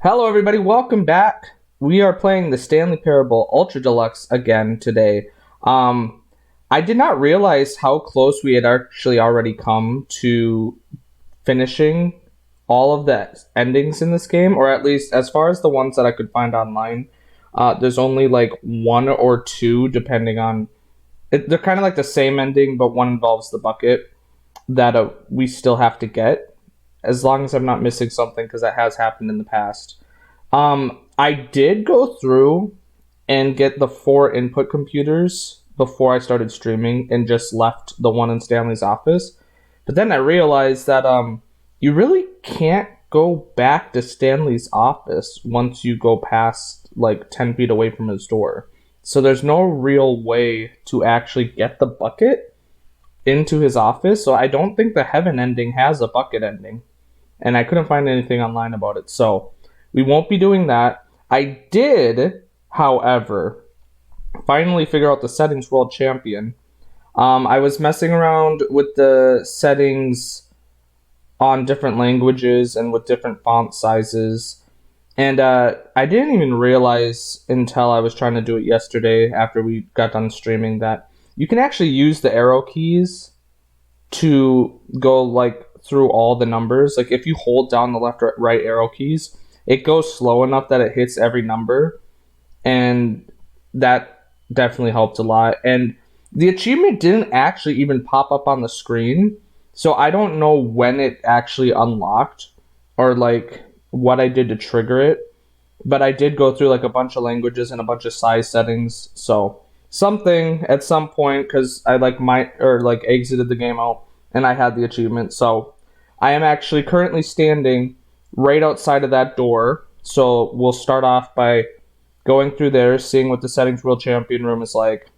Hello, everybody. Welcome back. We are playing the Stanley Parable Ultra Deluxe again today. Um, I did not realize how close we had actually already come to finishing all of the endings in this game, or at least as far as the ones that I could find online. There's only like one or two, depending on. They're kind of like the same ending, but one involves the bucket that we still have to get, as long as I'm not missing something, because that has happened in the past. I did go through and get the four input computers before I started streaming and just left the one in Stanley's office. But then I realized that you really can't go back to Stanley's office once you go past like 10 feet away from his door. So there's no real way to actually get the bucket into his office. So I don't think the heaven ending has a bucket ending. And I couldn't find anything online about it. So we won't be doing that. I did, however, finally figure out the settings world champion. I was messing around with the settings on different languages and with different font sizes. And I didn't even realize until I was trying to do it yesterday after we got done streaming that you can actually use the arrow keys to go like through all the numbers. Like if you hold down the left or right arrow keys, it goes slow enough that it hits every number, and that definitely helped a lot. And the achievement didn't actually even pop up on the screen, so I don't know when it actually unlocked or like what I did to trigger it, but I did go through like a bunch of languages and a bunch of size settings, so something at some point, because I like exited the game out and I had the achievement. So I am actually currently standing right outside of that door. So we'll start off by going through there, seeing what the settings world champion room is like.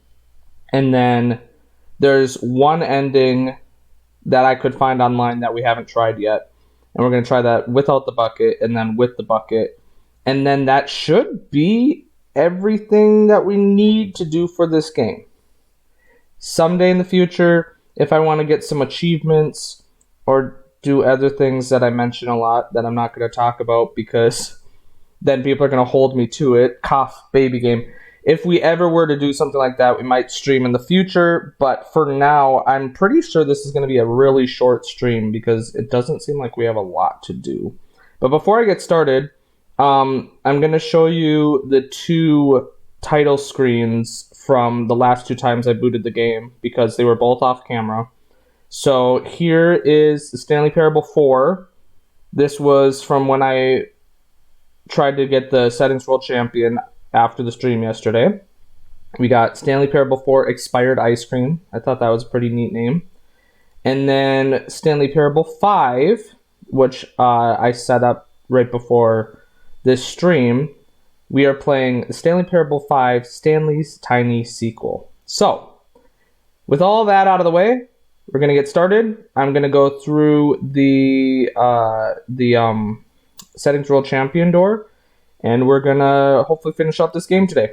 And then there's one ending that I could find online that we haven't tried yet. And we're going to try that without the bucket and then with the bucket. And then that should be everything that we need to do for this game. Someday in the future, if I want to get some achievements or do other things that I mention a lot that I'm not going to talk about because then people are going to hold me to it. Cough, baby game. If we ever were to do something like that, we might stream in the future. But for now, I'm pretty sure this is going to be a really short stream because it doesn't seem like we have a lot to do. But before I get started, I'm going to show you the two title screens from the last two times I booted the game because they were both off camera. So here is the Stanley Parable 4. This was from when I tried to get the settings world champion after the stream yesterday. We got Stanley Parable 4 Expired Ice Cream. I thought that was a pretty neat name. And then Stanley Parable 5, which I set up right before this stream. We are playing Stanley Parable 5 Stanley's Tiny Sequel. So, with all that out of the way, we're going to get started. I'm going to go through the settings world champion door, and we're going to hopefully finish up this game today.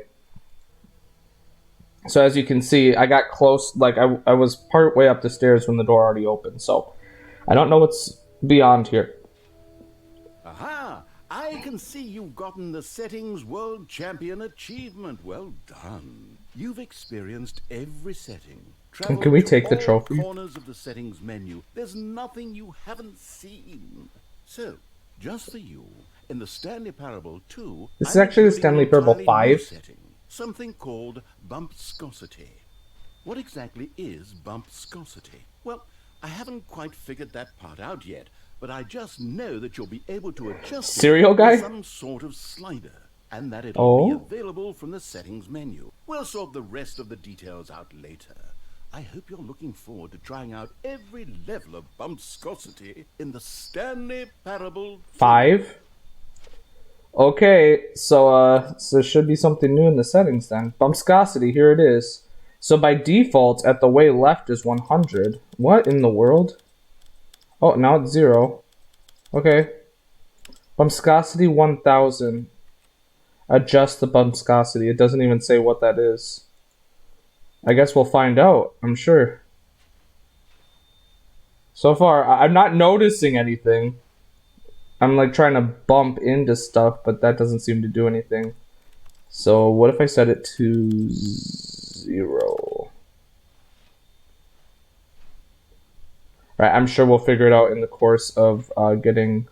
So as you can see, I got close, like I was part way up the stairs when the door already opened, so I don't know what's beyond here. Aha! I can see you've gotten the Settings World Champion achievement. Well done. You've experienced every setting. And can we take the trophy? Corners of the settings menu. There's nothing you haven't seen. So, just for you, in the Stanley Parable 2, This is actually the Stanley Parable 5. Setting, something called Bumpscosity. What exactly is Bumpscosity? Well, I haven't quite figured that part out yet, but I just know that you'll be able to adjust Cereal guy? some sort of slider, and that it'll be available from the settings menu. We'll sort the rest of the details out later. I hope you're looking forward to trying out every level of Bumpscosity in the Stanley Parable 5? Okay, so there should be something new in the settings then. Bumpscosity, here it is. So by default, at the way left is 100. What in the world? Oh, now it's 0. Okay. Bumpscosity 1000. Adjust the bumpscosity. It doesn't even say what that is. I guess we'll find out, I'm sure. So far, I'm not noticing anything. I'm like trying to bump into stuff, but that doesn't seem to do anything. So what if I set it to 0? Right, I'm sure we'll figure it out in the course of getting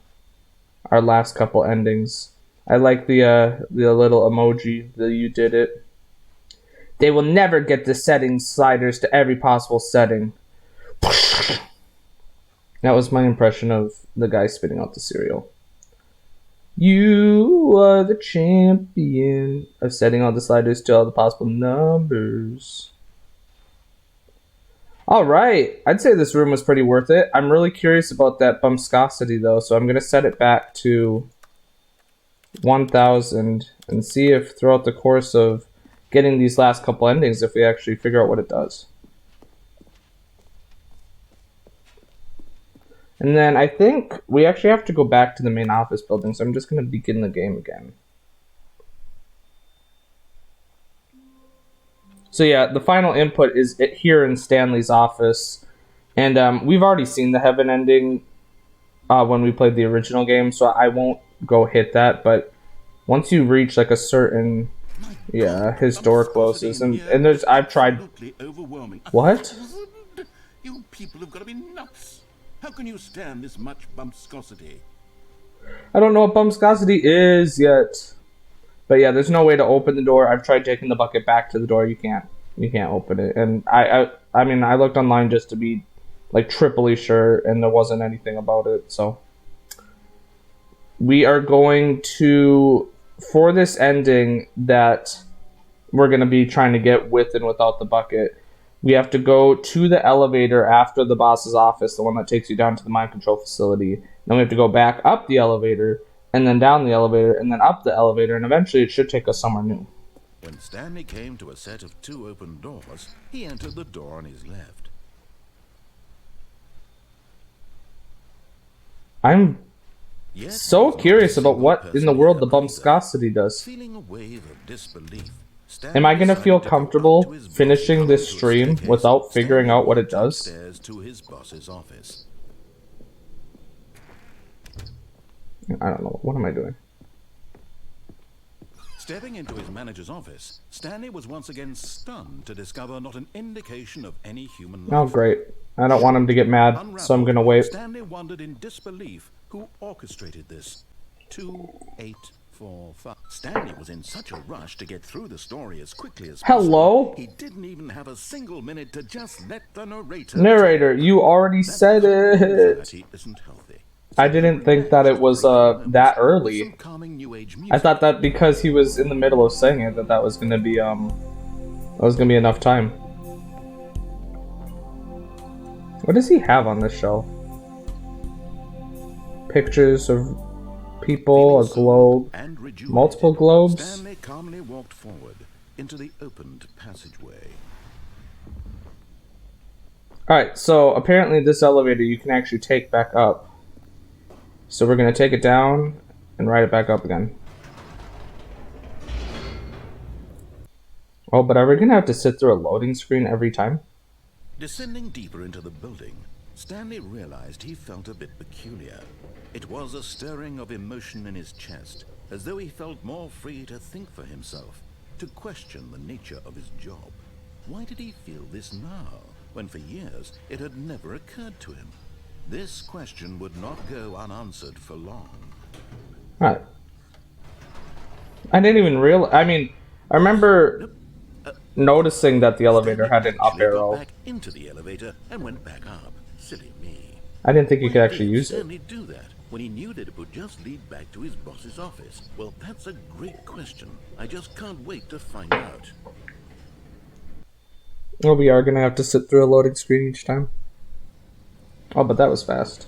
our last couple endings. I like the little emoji that you did it. They will never get the settings sliders to every possible setting. That was my impression of the guy spitting out the cereal. You are the champion of setting all the sliders to all the possible numbers. Alright, I'd say this room was pretty worth it. I'm really curious about that Bumpscosity though, so I'm going to set it back to 1000 and see if throughout the course of getting these last couple endings, if we actually figure out what it does. And then I think we actually have to go back to the main office building, so I'm just going to begin the game again. So yeah, the final input is here in Stanley's office. And we've already seen the heaven ending when we played the original game, so I won't go hit that. But once you reach like a certain... Yeah, his door closes. And there's... I've tried... What? You people have got to be nuts. How can you stand this much bumpscosity? I don't know what Bumpscosity is yet. But yeah, there's no way to open the door. I've tried taking the bucket back to the door. You can't open it. And I mean, I looked online just to be like triply sure, and there wasn't anything about it. So we are going to, for this ending that we're going to be trying to get with and without the bucket, we have to go to the elevator after the boss's office, the one that takes you down to the mind control facility. Then we have to go back up the elevator, and then down the elevator, and then up the elevator, and eventually it should take us somewhere new. When Stanley came to a set of 2 open doors, he entered the door on his left. I'm so curious about what in the world the Bumpscosity does. Feeling a wave of disbelief, Am I going to feel comfortable finishing this stream without figuring out what it does? To his boss's office. I don't know. What am I doing? Stepping into his manager's office, Stanley was once again stunned to discover not an indication of any human life. Oh, great. I don't want him to get mad, so I'm going to wait. Stanley wondered in disbelief who orchestrated this. 2845. Stanley was in such a rush to get through the story as quickly as possible. Hello? He didn't even have a single minute to just let the narrator... Narrator, you already said it. Isn't healthy. I didn't think that it was that early. I thought that because he was in the middle of saying it, that was gonna be enough time. What does he have on this show? Pictures of people, a globe, multiple globes. Stanley calmly walked forward into the opened passageway. Alright, so apparently this elevator you can actually take back up. So we're going to take it down and ride it back up again. Oh, but are we going to have to sit through a loading screen every time? Descending deeper into the building, Stanley realized he felt a bit peculiar. It was a stirring of emotion in his chest, as though he felt more free to think for himself, to question the nature of his job. Why did he feel this now, when for years it had never occurred to him? This question would not go unanswered for long. Right. I didn't even realize. I mean, I remember noticing that the elevator had an up arrow. Back into the elevator and went back up. Silly me. I didn't think you could actually use it. Stanley do that when he knew that it would just lead back to his boss's office? Well, that's a great question. I just can't wait to find out. Well, we are gonna have to sit through a loading screen each time. Oh, but that was fast.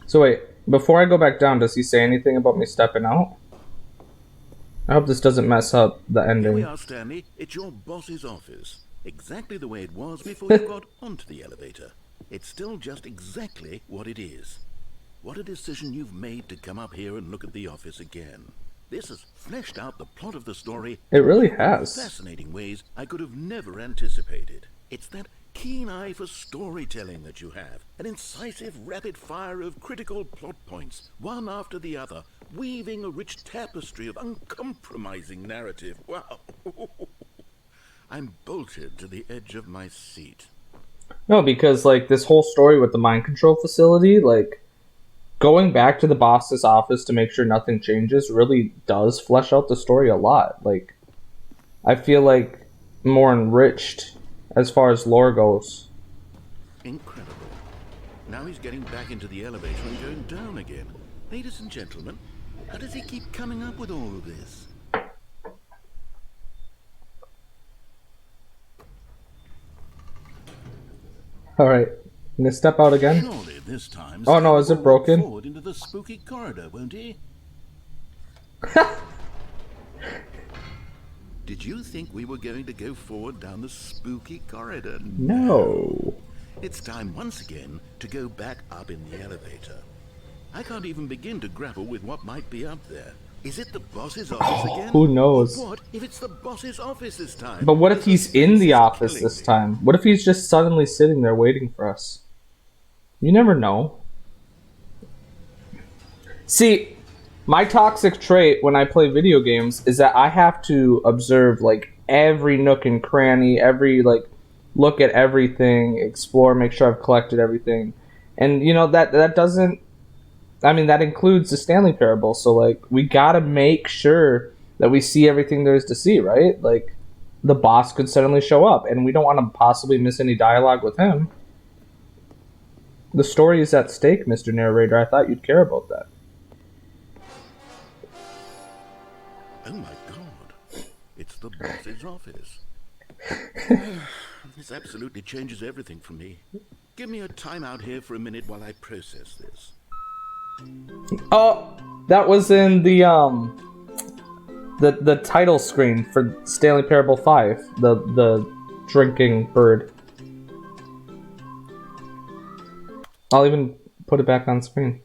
So wait, before I go back down, does he say anything about me stepping out? I hope this doesn't mess up the ending. Here we are, Stanley. It's your boss's office. Exactly the way it was before you got onto the elevator. It's still just exactly what it is. What a decision you've made to come up here and look at the office again. This has fleshed out the plot of the story. It really has. In fascinating ways I could have never anticipated. It's that keen eye for storytelling that you have. An incisive rapid fire of critical plot points, one after the other, weaving a rich tapestry of uncompromising narrative. Wow. I'm bolted to the edge of my seat. No, because like this whole story with the mind control facility, like going back to the boss's office to make sure nothing changes really does flesh out the story a lot. Like I feel like more enriched as far as lore goes. Incredible. Now he's getting back into the elevator and going down again. Ladies and gentlemen, how does he keep coming up with all of this? All right, I'm gonna step out again. Surely this time. Oh no, is it broken? Forward into the spooky corridor, won't he? Did you think we were going to go forward down the spooky corridor? No. It's time once again to go back up in the elevator. I can't even begin to grapple with what might be up there. Is it the boss's office again? Who knows? What if it's the boss's office this time? But what if he's in the office this time? What if he's just suddenly sitting there waiting for us? You never know. See, my toxic trait when I play video games is that I have to observe like every nook and cranny, every like look at everything, explore, make sure I've collected everything. And you know that doesn't, I mean, that includes the Stanley Parable. So like we got to make sure that we see everything there is to see, right? Like the boss could suddenly show up and we don't want to possibly miss any dialogue with him. The story is at stake, Mr. Narrator. I thought you'd care about that. Oh my god. It's the boss's office. This absolutely changes everything for me. Give me a timeout here for a minute while I process this. Oh, that was in the title screen for Stanley Parable 5, the drinking bird. I'll even put it back on screen.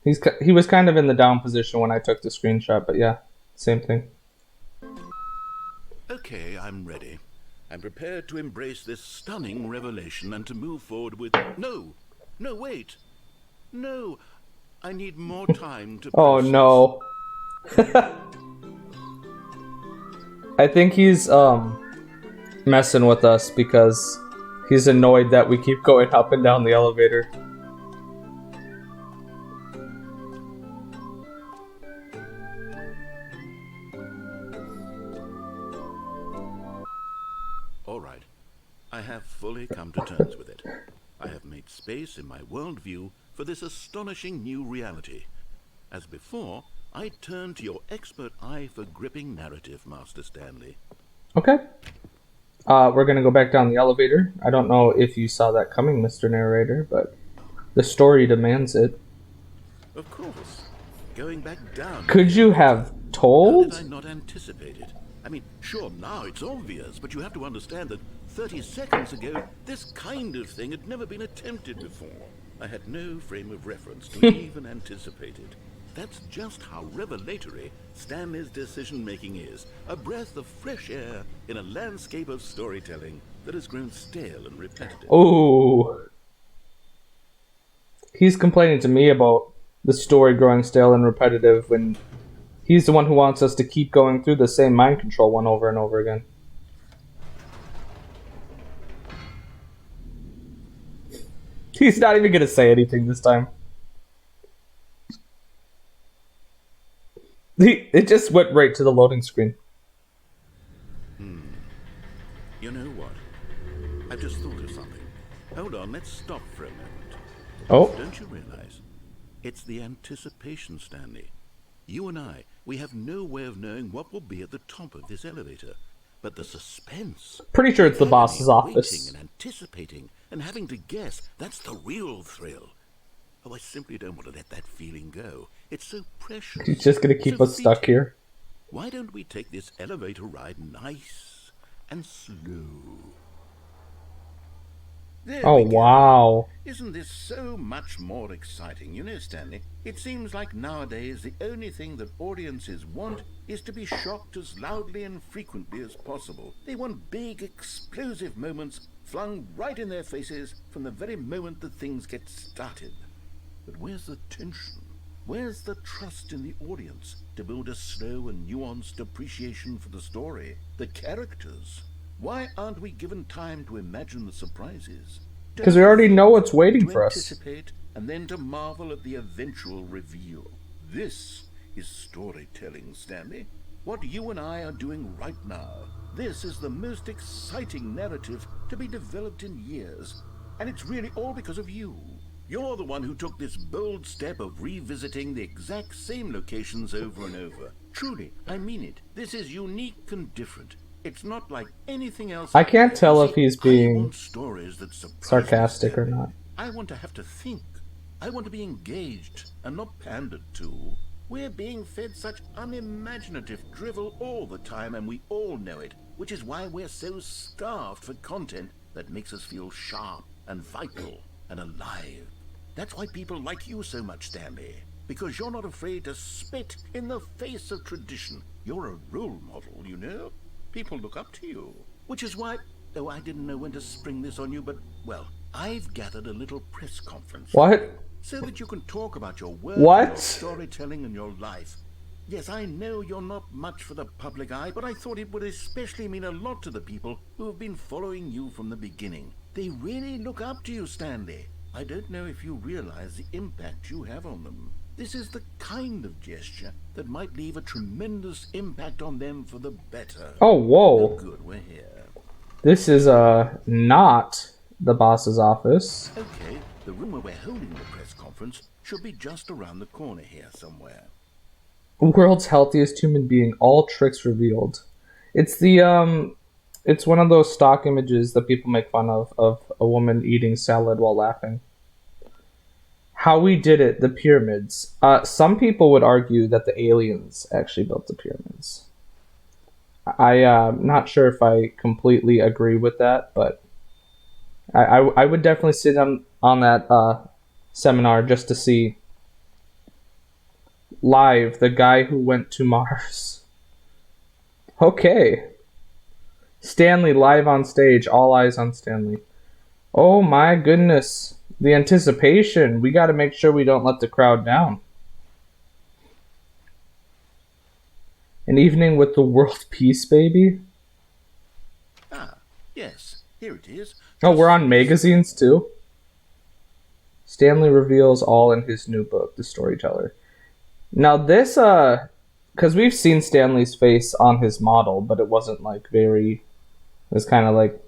He was kind of in the down position when I took the screenshot, but yeah, same thing. Okay, I'm ready. I'm prepared to embrace this stunning revelation and to move forward with... No, wait. No, I need more time to process. Oh no. I think he's messing with us because he's annoyed that we keep going up and down the elevator. All right, I have fully come to terms with it. I have made space in my worldview for this astonishing new reality. As before, I turn to your expert eye for gripping narrative, Master Stanley. Okay. We're gonna go back down the elevator. I don't know if you saw that coming, Mr. Narrator, but the story demands it. Of course. Going back down... Could you have told? How did I not anticipate it? I mean, sure, now it's obvious, but you have to understand that 30 seconds ago, this kind of thing had never been attempted before. I had no frame of reference to even anticipate it. That's just how revelatory Stanley's decision-making is. A breath of fresh air in a landscape of storytelling that has grown stale and repetitive. Oh. He's complaining to me about the story growing stale and repetitive when he's the one who wants us to keep going through the same mind control one over and over again. He's not even going to say anything this time. It just went right to the loading screen. You know what? I've just thought of something. Hold on, let's stop for a moment. Oh. Don't you realize? It's the anticipation, Stanley. You and I, we have no way of knowing what will be at the top of this elevator. But the suspense... Pretty sure it's the boss's office. Waiting and anticipating and having to guess, that's the real thrill. Oh, I simply don't want to let that feeling go. It's so precious. He's just going to keep us stuck here. Why don't we take this elevator ride nice and slow? There Oh, we go. wow. Isn't this so much more exciting? You know, Stanley, it seems like nowadays the only thing that audiences want is to be shocked as loudly and frequently as possible. They want big, explosive moments flung right in their faces from the very moment that things get started. But where's the tension? Where's the trust in the audience to build a slow and nuanced appreciation for the story, the characters? Why aren't we given time to imagine the surprises? To Because have we to already know think, what's waiting to for us. anticipate, and then to marvel at the eventual reveal. This is storytelling, Stanley. What you and I are doing right now. This is the most exciting narrative to be developed in years. And it's really all because of you. You're the one who took this bold step of revisiting the exact same locations over and over. Truly, I mean it. This is unique and different. It's not like anything else I out can't there. You tell if see, he's I being want stories that surprise me, sarcastic or Stanley. not. I want to have to think. I want to be engaged and not pandered to. We're being fed such unimaginative drivel all the time, and we all know it, which is why we're so starved for content that makes us feel sharp and vital and alive. That's why people like you so much, Stanley. Because you're not afraid to spit in the face of tradition. You're a role model, you know? People look up to you. Which is why, though I didn't know when to spring this on you, but, well, I've gathered a little press conference for What? you. So that you can talk about your work and your What? storytelling and your life. Yes, I know you're not much for the public eye, but I thought it would especially mean a lot to the people who have been following you from the beginning. They really look up to you, Stanley. I don't know if you realize the impact you have on them. This is the kind of gesture that might leave a tremendous impact on them for the better. Oh, Oh, whoa. good, we're here. This is, not the boss's office. Okay, the room where we're holding the press conference should be just around the corner here somewhere. World's healthiest human being, all tricks revealed. It's it's one of those stock images that people make fun of a woman eating salad while laughing. How we did it, the pyramids. Some people would argue that the aliens actually built the pyramids. I'm not sure if I completely agree with that, but I would definitely sit on that seminar just to see live the guy who went to Mars. Okay. Stanley live on stage, all eyes on Stanley. Oh my goodness. The anticipation. We got to make sure we don't let the crowd down. An evening with the world peace, baby. Ah, yes, here it is. Oh, we're Just on magazines too. Stanley reveals all in his new book, The Storyteller. Now this, because we've seen Stanley's face on his model, but it wasn't like very. It was kind of like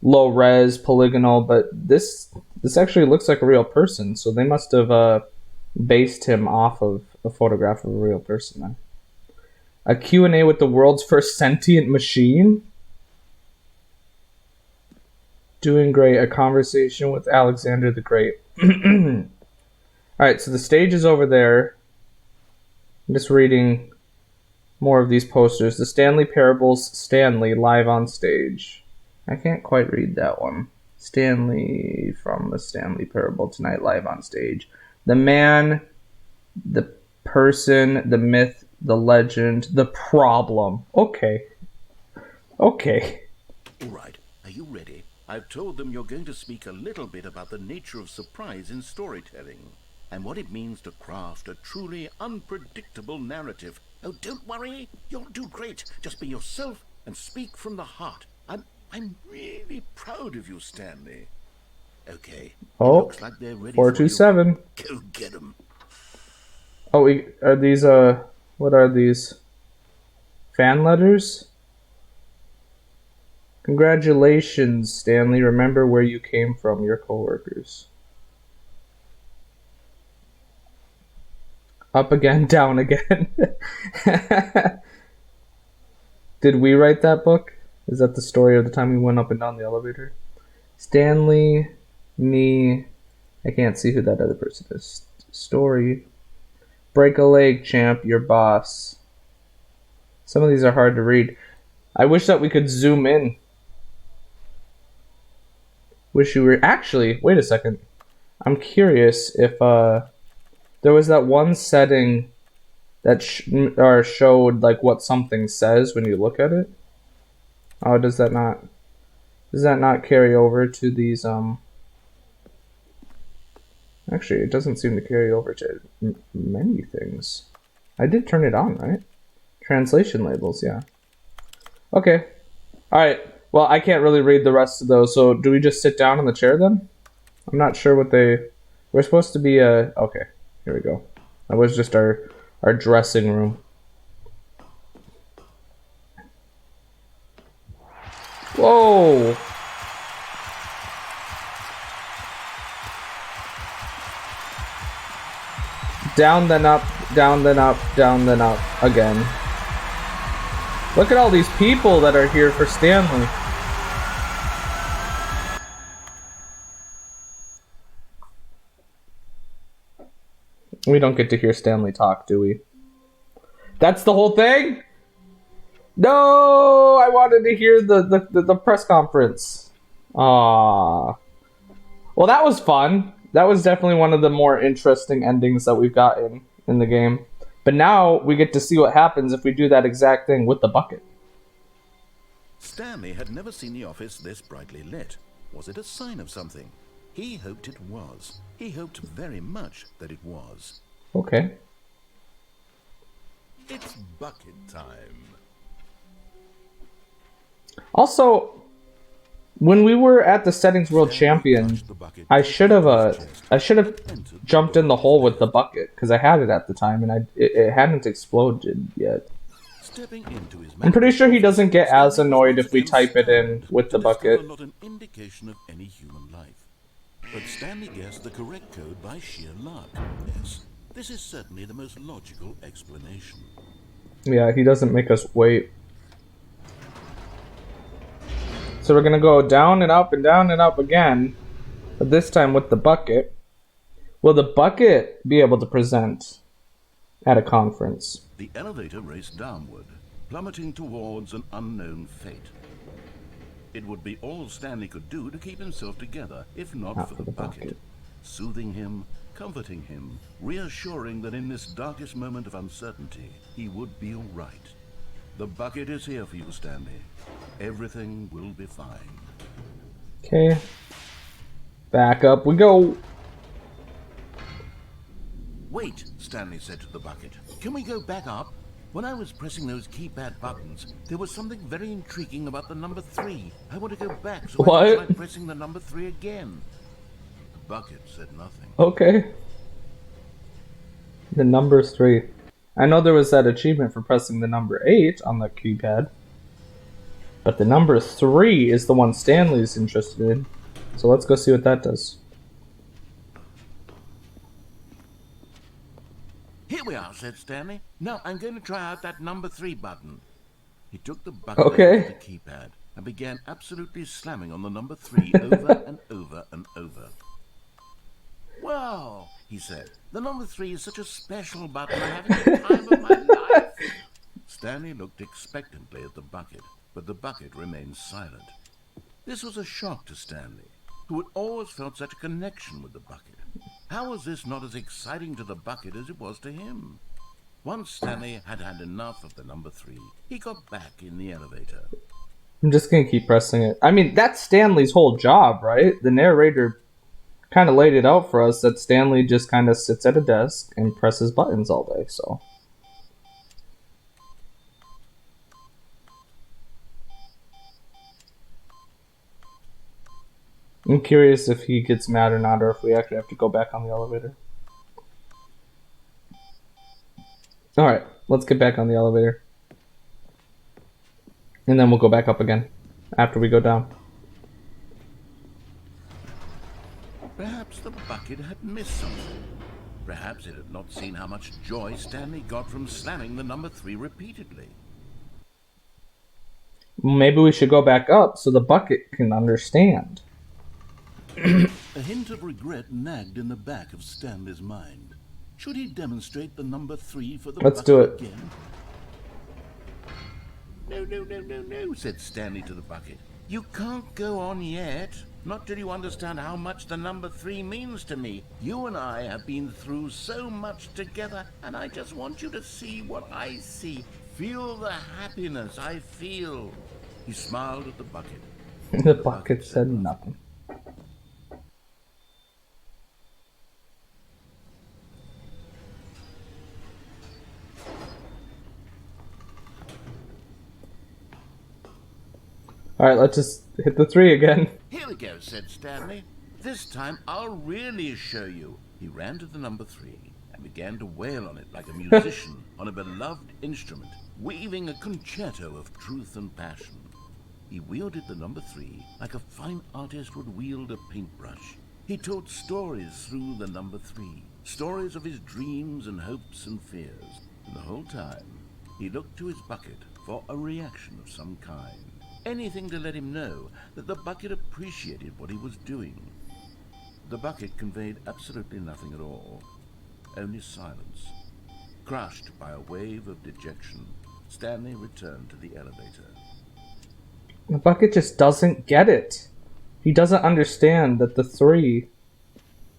low res, polygonal. But this actually looks like a real person. So they must have based him off of a photograph of a real person. Then a Q&A with the world's first sentient machine. Doing great. A conversation with Alexander the Great. All right, so the stage is over there. I'm just reading more of these posters. The Stanley Parables, Stanley live on stage. I can't quite read that one. Stanley from the Stanley Parable tonight live on stage. The man, the person, the myth, the legend, the problem. Okay. Okay. all right. Are you ready? I've told them you're going to speak a little bit about the nature of surprise in storytelling and what it means to craft a truly unpredictable narrative. Oh, don't worry. You'll do great. Just be yourself and speak from the heart. I'm really proud of you, Stanley. Okay. It Oh, looks like they're ready for you. 427. Go get them. Oh, are these, what are these? Fan letters? Congratulations, Stanley. Remember where you came from, your coworkers. Up again, down again. Did we write that book? Is that the story of the time we went up and down the elevator? Stanley, me. I can't see who that other person is. Story. Break a leg, champ. Your boss. Some of these are hard to read. I wish that we could zoom in. Wish you were... Actually, wait a second. I'm curious if there was that one setting that showed like what something says when you look at it. Oh, does that not carry over to these Actually, it doesn't seem to carry over to many things. I did turn it on, right? Translation labels, yeah. Okay. Alright. Well, I can't really read the rest of those, so do we just sit down in the chair then? I'm not sure what they... We're supposed to be okay, here we go. That was just our dressing room. Whoa! Down then up, down then up, down then up again. Look at all these people that are here for Stanley. We don't get to hear Stanley talk, do we? That's the whole thing? No! I wanted to hear the press conference. Aww. Well, that was fun. That was definitely one of the more interesting endings that we've gotten in the game. But now we get to see what happens if we do that exact thing with the bucket. Stanley had never seen the office this brightly lit. Was it a sign of something? He hoped it was. He hoped very much that it was. Okay. It's bucket time. Also, when we were at the Settings World Champion, I should have jumped in the hole with the bucket because I had it at the time and it hadn't exploded yet. I'm pretty sure he doesn't get as annoyed if we type it in with the bucket. Not an indication of any human life. But Stanley guessed the correct code by sheer luck. Yes, this is certainly the most logical explanation. Yeah, he doesn't make us wait. So we're gonna go down and up again, but this time with the bucket. Will the bucket be able to present at a conference? The elevator raced downward, plummeting towards an unknown fate. It would be all Stanley could do to keep himself together, if not for the bucket. Soothing him, comforting him, reassuring that in this darkest moment of uncertainty, he would be all right. The bucket is here for you, Stanley. Everything will be fine. Okay. Back up we go. Wait, Stanley said to the bucket. Can we go back up? When I was pressing those keypad buttons, there was something very intriguing about the number 3. I want to go back so I can try pressing the number 3 again. The bucket said nothing. Okay. The number 3. I know there was that achievement for pressing the number 8 on the keypad. But the number 3 is the one Stanley's interested in. So let's go see what that does. Here we are, said Stanley. Now I'm going to try out that number 3 button. He took the bucket out of the keypad and began absolutely slamming on the number 3 over and over and over. Wow, he said. The number 3 is such a special button. I'm having the time of my life. Stanley looked expectantly at the bucket, but the bucket remained silent. This was a shock to Stanley, who had always felt such a connection with the bucket. How was this not as exciting to the bucket as it was to him? Once Stanley had had enough of the number 3, he got back in the elevator. I'm just gonna keep pressing it. I mean, that's Stanley's whole job, right? The narrator kind of laid it out for us that Stanley just kind of sits at a desk and presses buttons all day, so... I'm curious if he gets mad or not, or if we actually have to go back on the elevator. Alright, let's get back on the elevator. And then we'll go back up again, after we go down. Perhaps the bucket had missed something. Perhaps it had not seen how much joy Stanley got from slamming the number 3 repeatedly. Maybe we should go back up so the bucket can understand. A hint of regret nagged in the back of Stanley's mind. Should he demonstrate the number 3 for the Let's bucket do it. again? No, said Stanley to the bucket. You can't go on yet. Not till you understand how much the number 3 means to me. You and I have been through so much together, and I just want you to see what I see. Feel the happiness I feel. He smiled at the bucket. The The bucket bucket said said nothing. nothing. Alright, let's just hit the 3 again. Here we go, said Stanley. This time I'll really show you. He ran to the number 3 and began to wail on it like a musician on a beloved instrument, weaving a concerto of truth and passion. He wielded the number 3 like a fine artist would wield a paintbrush. He told stories through the number 3, stories of his dreams and hopes and fears. And the whole time, he looked to his bucket for a reaction of some kind. Anything to let him know that the bucket appreciated what he was doing. The bucket conveyed absolutely nothing at all, only silence. Crushed by a wave of dejection, Stanley returned to the elevator. The bucket just doesn't get it. He doesn't understand that the 3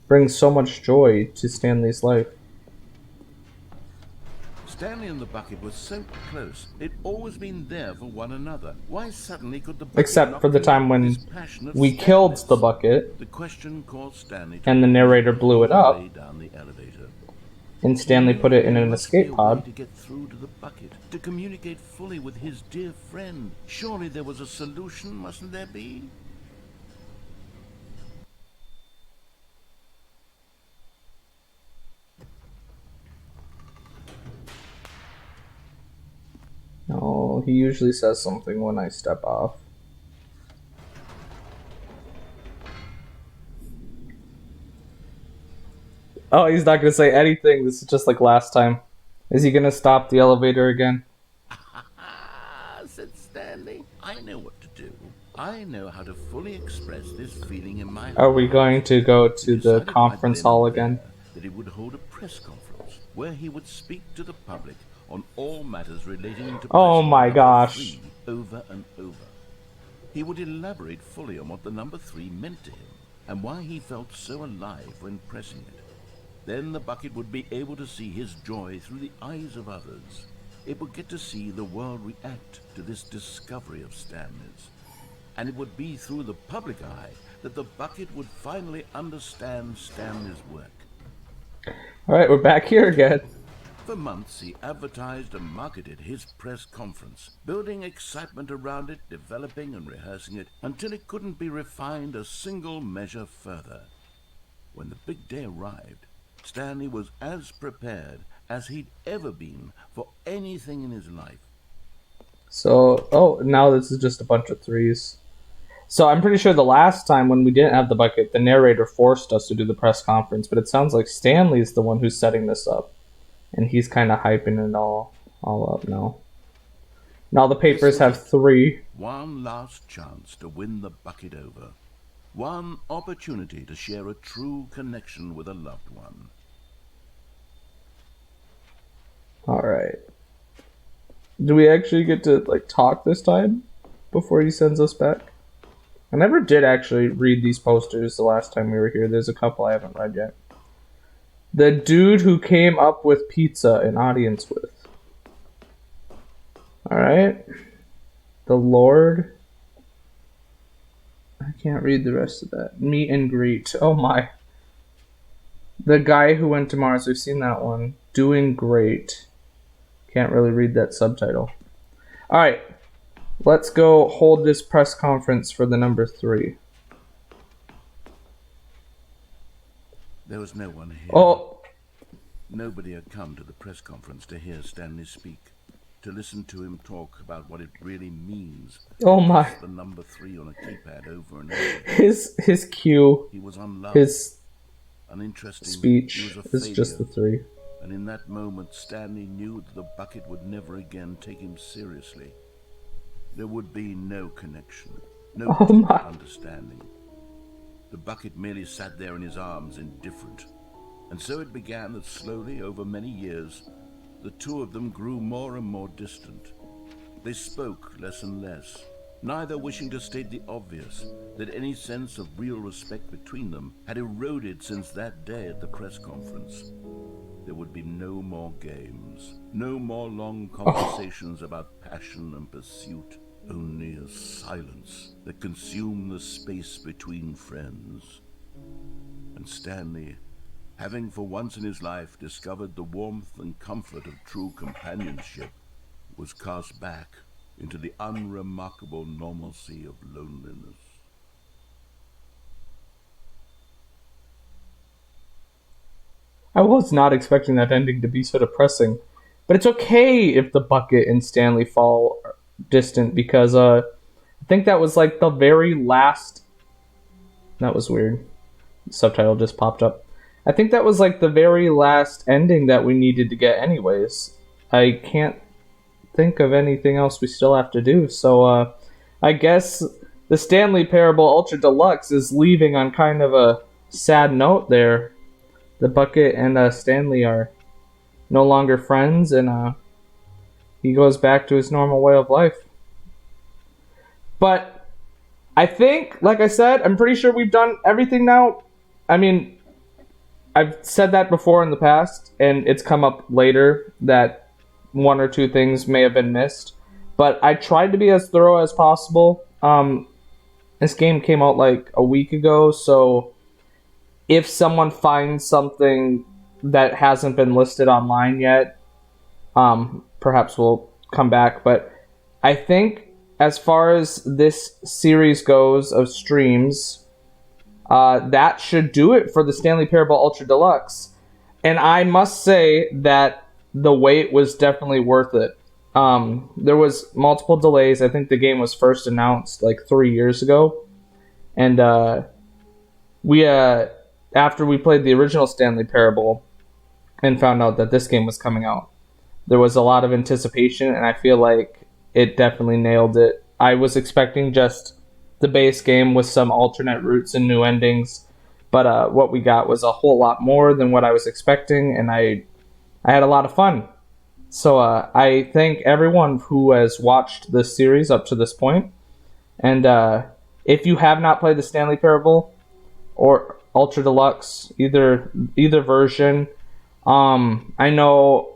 brings so much joy to Stanley's life. Stanley and the bucket were so close. They'd always been there for one another. Why suddenly could the bucket Except for the time when we killed the bucket. The question caused Stanley and the narrator blew it up. Down the elevator. And Stanley put it in an escape pod. To get through to the bucket, to communicate fully with his dear friend. Surely there was a solution, mustn't there be? No, he usually says something when I step off. Oh, he's not gonna say anything. This is just like last time. Is he gonna stop the elevator again? Said Stanley. I know what to do. I know how to fully express this feeling in my heart. Are we going to go to the conference hall again? That he would hold a press conference where he would speak to the public on all matters relating to oh my gosh, over and over. He would elaborate fully on what the number 3 meant to him and why he felt so alive when pressing it. Then the bucket would be able to see his joy through the eyes of others. It would get to see the world react to this discovery of Stanley's. And it would be through the public eye that the bucket would finally understand Stanley's work. Alright, we're back here again. For months, he advertised and marketed his press conference, building excitement around it, developing and rehearsing it, until it couldn't be refined a single measure further. When the big day arrived, Stanley was as prepared as he'd ever been for anything in his life. So, oh, now this is just a bunch of 3s. So I'm pretty sure the last time when we didn't have the bucket, the narrator forced us to do the press conference, but it sounds like Stanley's the one who's setting this up. And he's kind of hyping it all up now. Now the papers have 3. One last chance to win the bucket over. One opportunity to share a true connection with a loved one. Alright. Do we actually get to, like, talk this time? Before he sends us back? I never did actually read these posters the last time we were here. There's a couple I haven't read yet. The dude who came up with pizza an audience with. Alright. The Lord. I can't read the rest of that. Meet and greet. Oh my. The guy who went to Mars. We've seen that one. Doing great. Can't really read that subtitle. Alright. Let's go hold this press conference for the number 3. There was no one here. Oh. Nobody had come to the press conference to hear Stanley speak, to listen to him talk about what it really means. Oh my. The number 3 on a keypad over and over. His cue. He was unloved. His uninteresting speech is just the 3. And in that moment, Stanley knew that the bucket would never again take him seriously. There would be no connection, no understanding. The bucket merely sat there in his arms, indifferent. And so it began that slowly, over many years, the two of them grew more and more distant. They spoke less and less. neither wishing to state the obvious, that any sense of real respect between them had eroded since that day at the press conference. There would be no more games, no more long conversations about passion and pursuit, only a silence that consumed the space between friends. And Stanley, having for once in his life discovered the warmth and comfort of true companionship, was cast back into the unremarkable normalcy of loneliness. I was not expecting that ending to be so depressing. But it's okay if the Bucket and Stanley fall distant because I think that was like the very last. That was weird. The subtitle just popped up. I think that was like the very last ending that we needed to get, anyways. I can't think of anything else we still have to do. So I guess the Stanley Parable Ultra Deluxe is leaving on kind of a sad note there. The Bucket and Stanley are no longer friends, and he goes back to his normal way of life. But I think, like I said, I'm pretty sure we've done everything now. I mean, I've said that before in the past, and it's come up later that one or two things may have been missed. But I tried to be as thorough as possible. This game came out like a week ago, so if someone finds something that hasn't been listed online yet, perhaps we'll come back. But I think as far as this series goes of streams, that should do it for the Stanley Parable Ultra Deluxe. And I must say that the wait was definitely worth it. There was multiple delays. I think the game was first announced like 3 years ago. And after we played the original Stanley Parable and found out that this game was coming out, there was a lot of anticipation, and I feel like it definitely nailed it. I was expecting just the base game with some alternate routes and new endings, but what we got was a whole lot more than what I was expecting, and I had a lot of fun. So I thank everyone who has watched this series up to this point, and if you have not played the Stanley Parable or Ultra Deluxe, either version, I know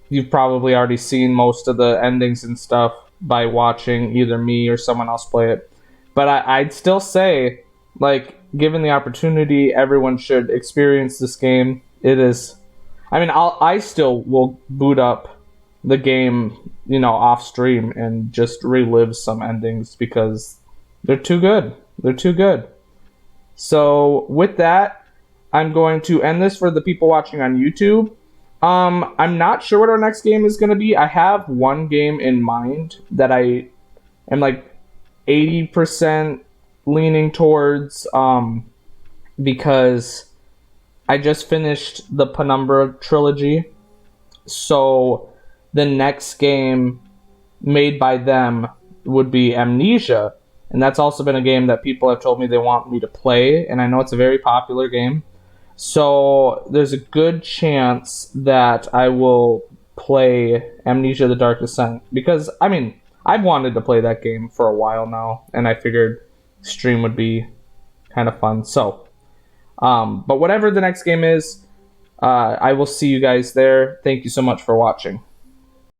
you've probably already seen most of the endings and stuff by watching either me or someone else play it. But I'd still say, like, given the opportunity, everyone should experience this game. It is, I mean, I still will boot up the game, off stream and just relive some endings because they're too good. They're too good. So with that, I'm going to end this for the people watching on YouTube. I'm not sure what our next game is going to be. I have one game in mind that I am like 80% leaning towards because I just finished the Penumbra trilogy. So the next game made by them would be Amnesia. And that's also been a game that people have told me they want me to play. And I know it's a very popular game. So there's a good chance that I will play Amnesia: The Dark Descent. Because, I mean, I've wanted to play that game for a while now. And I figured stream would be kind of fun. So, but whatever the next game is, I will see you guys there. Thank you so much for watching.